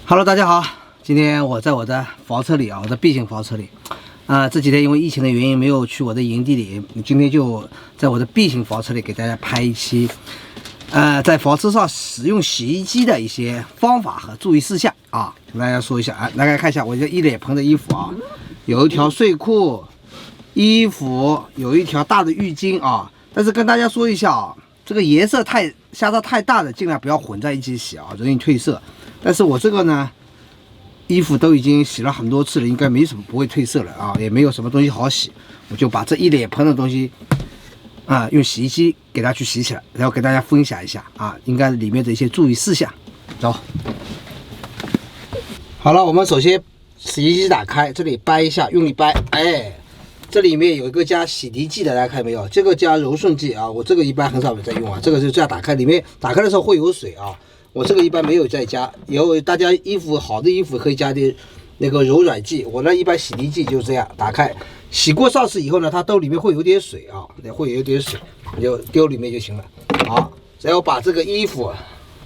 Hello， 大家好，今天我在我的房车里啊，我的 B 型房车里，这几天因为疫情的原因没有去我的营地里，今天就在我的 B 型房车里给大家拍一期，在房车上使用洗衣机的一些方法和注意事项啊，跟大家说一下啊，大家看一下我这一脸盆的衣服啊，有一条睡裤，衣服有一条大的浴巾啊，但是跟大家说一下啊，这个颜色相差太大的尽量不要混在一起洗啊，容易褪色。但是我这个呢，衣服都已经洗了很多次了，应该没什么不会褪色了啊，也没有什么东西好洗，我就把这一脸盆的东西用洗衣机给它去洗起来，然后给大家分享一下啊，应该里面的一些注意事项。走，好了，我们首先洗衣机打开，这里掰一下，用力掰，这里面有一个加洗涤剂的，大家看到没有？这个加柔顺剂啊，我这个一般很少有在用啊，这个就这样打开，里面打开的时候会有水啊。我这个一般没有再加，以后大家好的衣服可以加点那个柔软剂，我呢一般洗涤剂就这样打开，洗过上次以后呢，它都里面会有点水啊，会有点水，你就丢里面就行了。好，然后把这个衣服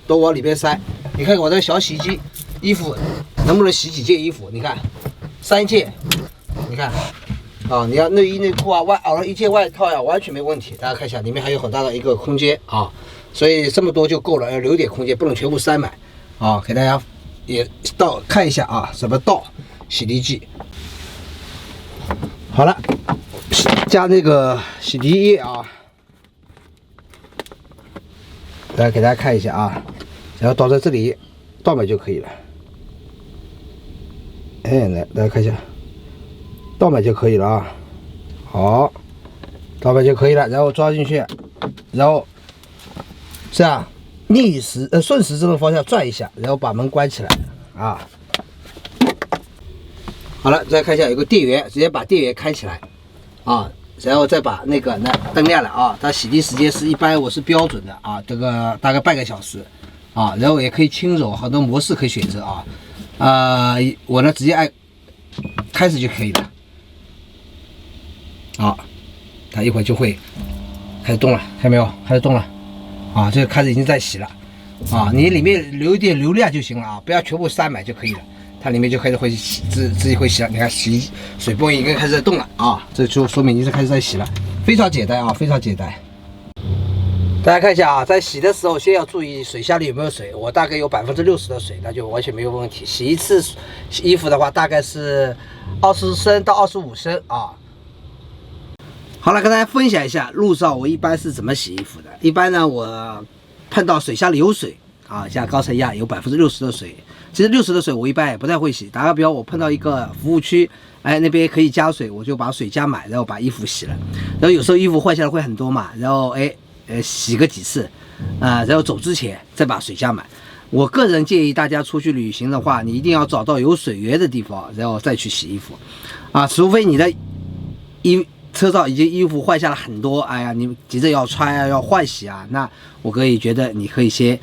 都往里面塞，你看我这个小洗衣机，衣服能不能洗几件衣服？你看3件，你看啊，你要内衣内裤啊一件外套呀，完全没问题。大家看一下，里面还有很大的一个空间啊。所以这么多就够了，要留点空间，不能全部塞满啊！给大家也看一下啊，怎么倒洗涤剂。好了，加那个洗涤液啊，给大家看一下啊，然后倒在这里，倒满就可以了。来，大家看一下，倒满就可以了啊。好，倒满就可以了，然后装进去，然后这样顺时针的方向转一下，然后把门关起来啊。好了，再看一下有个电源，直接把电源开起来啊，然后再把那个灯亮了啊。它洗涤时间是一般我是标准的啊，这个大概半个小时啊，然后也可以轻柔，很多模式可以选择啊。我呢直接按开始就可以了。好，它一会儿就会开始动了，看到没有？开始动了。啊，这个开始已经在洗了，啊，你里面留一点流量就行了啊，不要全部塞满就可以了，它里面就开始会洗，自己会洗了。你看水泵已经开始在动了啊，这就说明已经开始在洗了，非常简单啊，非常简单。大家看一下啊，在洗的时候先要注意水箱里有没有水，我大概有60%的水，那就完全没有问题。洗一次衣服的话，大概是20升到25升啊。好了，跟大家分享一下路上我一般是怎么洗衣服的。一般呢，我碰到水箱里有水啊，像刚才一样有60%的水。其实60%的水我一般也不太会洗。打个比方，我碰到一个服务区，那边可以加水，我就把水加满，然后把衣服洗了。然后有时候衣服换下来会很多嘛，然后洗个几次，然后走之前再把水加满。我个人建议大家出去旅行的话，你一定要找到有水源的地方，然后再去洗衣服啊，除非你的车上已经衣服换下了很多，你急着要穿啊，要换洗啊，那我可以觉得你可以先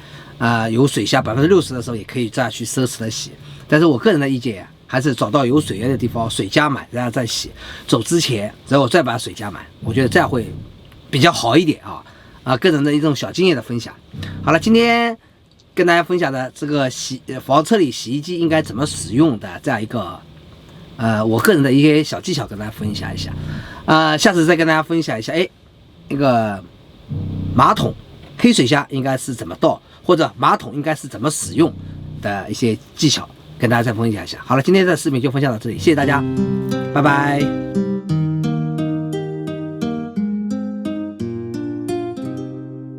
有水下60%的时候，也可以这样去奢侈的洗。但是我个人的意见还是找到有水源的地方，水加满，然后再洗。走之前，然后再把水加满，我觉得这样会比较好一点啊。个人的一种小经验的分享。好了，今天跟大家分享的这个房车里洗衣机应该怎么使用的这样一个我个人的一些小技巧跟大家分享一下。下次再跟大家分享一下，那个马桶黑水箱应该是怎么倒，或者马桶应该是怎么使用的一些技巧，跟大家再分享一下。好了，今天的视频就分享到这里，谢谢大家，拜拜。